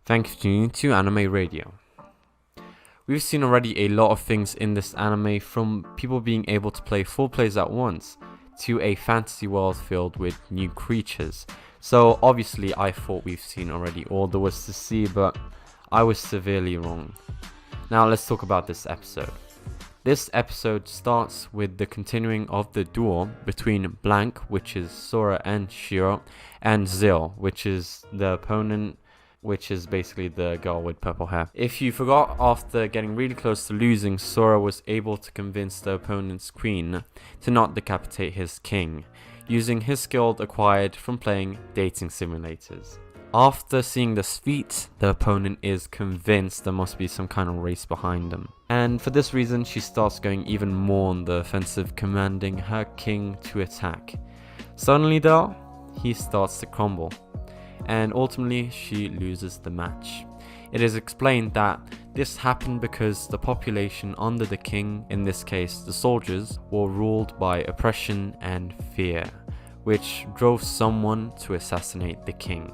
Thank you for tuning to Anime Radio. We've seen already a lot of things in this anime, from people being able to play full plays at once, to a fantasy world filled with new creatures. So obviously I thought we've seen already all there was to see, but I was severely wrong. Now let's talk about this episode. This episode starts with the continuing of the duel between Blank, which is Sora and Shiro, and Zill, which is the opponent, which is basically the girl with purple hair. If you forgot, after getting really close to losing, Sora was able to convince the opponent's queen to not decapitate his king, using his skill acquired from playing dating simulators. After seeing this feat, the opponent is convinced there must be some kind of race behind them. And for this reason, she starts going even more on the offensive, commanding her king to attack. Suddenly though, he starts to crumble, and ultimately she loses the match. It is explained that this happened because the population under the king, in this case the soldiers, were ruled by oppression and fear, which drove someone to assassinate the king.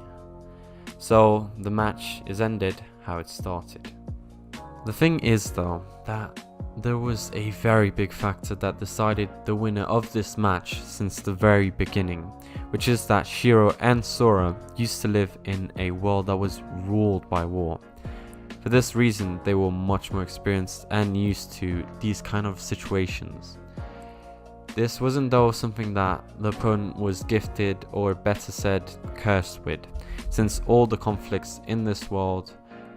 So the match is ended how it started. The thing is though, that there was a very big factor that decided the winner of this match since the very beginning, which is that Shiro and Sora used to live in a world that was ruled by war. For this reason, they were much more experienced and used to these kind of situations. This wasn't though something that the opponent was gifted, or better said, cursed with, since all the conflicts in this world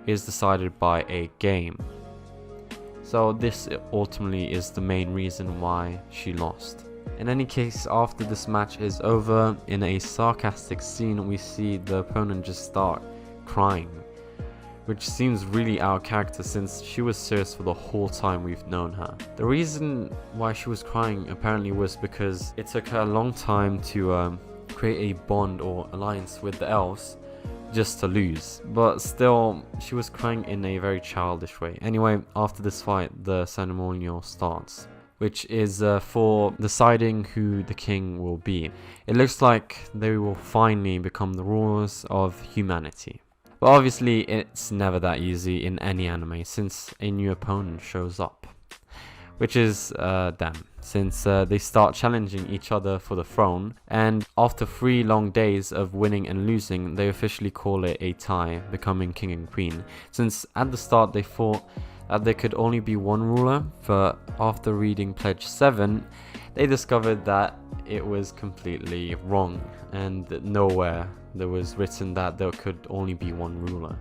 is decided by a game. So this ultimately is the main reason why she lost. In any case, after this match is over, in a sarcastic scene we see the opponent just start crying, which seems really out of character since she was serious for the whole time we've known her. The reason why she was crying apparently was because it took her a long time to create a bond or alliance with the elves, just to lose. But still, she was crying in a very childish way. Anyway, after this fight, the ceremonial starts, which is for deciding who the king will be. It looks like they will finally become the rulers of humanity. But obviously, it's never that easy in any anime, since a new opponent shows up, which is them, since they start challenging each other for the throne, and after 3 long days of winning and losing, they officially call it a tie, becoming king and queen, since at the start they thought that there could only be one ruler, but after reading Pledge 7, they discovered that it was completely wrong, and nowhere there was written that there could only be one ruler.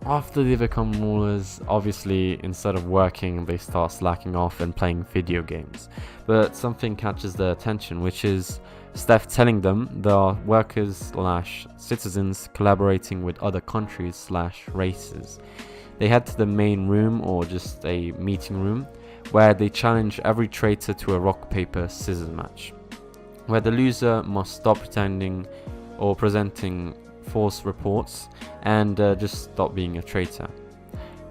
After they become rulers, obviously instead of working they start slacking off and playing video games. But something catches their attention, which is Steph telling them there are workers / citizens collaborating with other countries / races. They head to the main room, or just a meeting room, where they challenge every traitor to a rock paper scissors match, where the loser must stop pretending or presenting false reports and just stop being a traitor.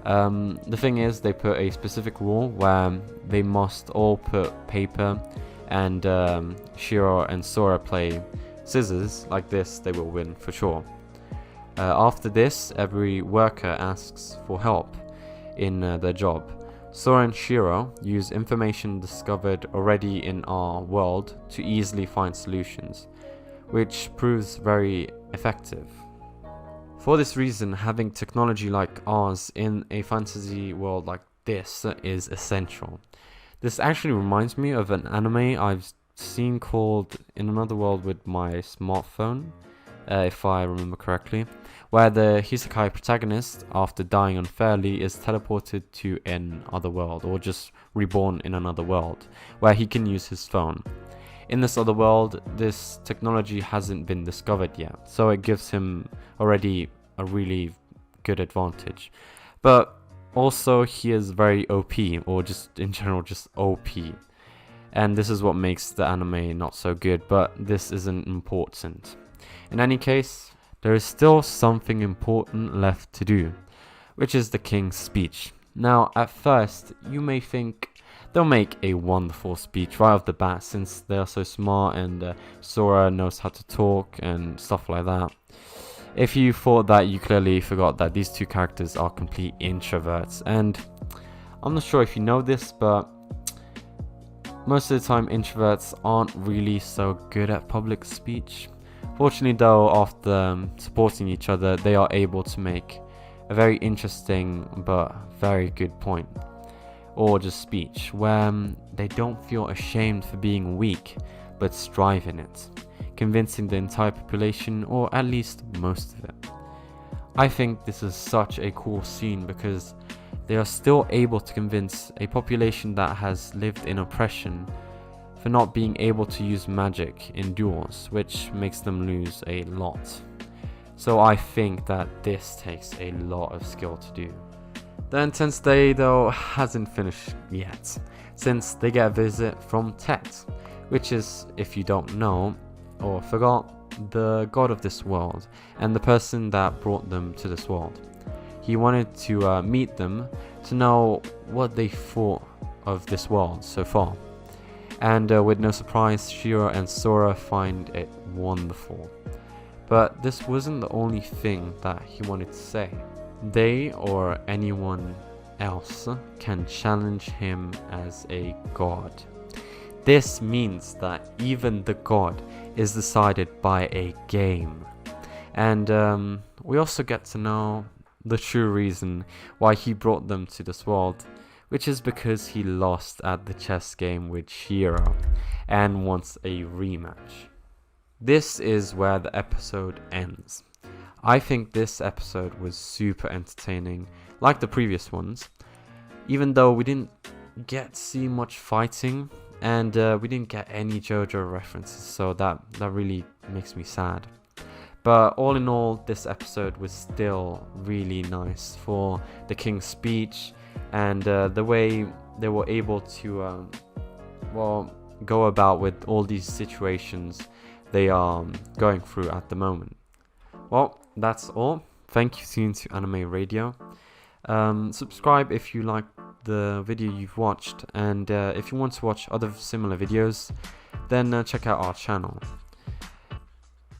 The thing is, they put a specific rule where they must all put paper, and Shiro and Sora play scissors. Like this, they will win for sure. After this, every worker asks for help in their job. Sora and Shiro use information discovered already in our world to easily find solutions, which proves very effective. For this reason, having technology like ours in a fantasy world like this is essential. This actually reminds me of an anime I've seen called In Another World with My Smartphone, if I remember correctly, where the Isekai protagonist, after dying unfairly, is teleported to another world, or just reborn in another world, where he can use his phone. In this other world, this technology hasn't been discovered yet, so it gives him already a really good advantage. But also, he is very OP, or just in general just OP. And this is what makes the anime not so good, but this isn't important. In any case, there is still something important left to do, which is the king's speech. Now, at first, you may think they'll make a wonderful speech right off the bat, since they are so smart and Sora knows how to talk and stuff like that. If you thought that, you clearly forgot that these two characters are complete introverts, and I'm not sure if you know this, but most of the time introverts aren't really so good at public speech. Fortunately though, after supporting each other, they are able to make a very interesting but very good point, or just speech, where they don't feel ashamed for being weak, but strive in it, convincing the entire population, or at least most of it. I think this is such a cool scene because they are still able to convince a population that has lived in oppression for not being able to use magic in duels, which makes them lose a lot. So I think that this takes a lot of skill to do. The intense day though hasn't finished yet, since they get a visit from Tet, which is, if you don't know or forgot, the god of this world and the person that brought them to this world. He wanted to meet them to know what they thought of this world so far. And with no surprise, Shiro and Sora find it wonderful. But this wasn't the only thing that he wanted to say. They, or anyone else, can challenge him as a god. This means that even the god is decided by a game. And we also get to know the true reason why he brought them to this world, which is because he lost at the chess game with Shiro and wants a rematch. This is where the episode ends. I think this episode was super entertaining, like the previous ones, even though we didn't get to see much fighting, and we didn't get any JoJo references, so that really makes me sad. But all in all, this episode was still really nice for the king's speech and the way they were able to go about with all these situations they are going through at the moment. Well, that's all. Thank you for tuning to Anime Radio. Subscribe if you like the video you've watched, and if you want to watch other similar videos, then check out our channel.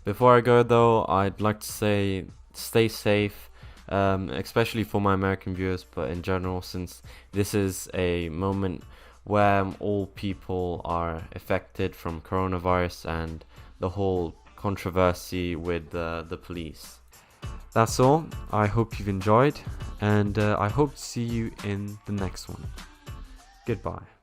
Before I go though, I'd like to say stay safe, especially for my American viewers, but in general, since this is a moment where all people are affected from coronavirus and the whole controversy with the police. That's all. I hope you've enjoyed, and I hope to see you in the next one. Goodbye.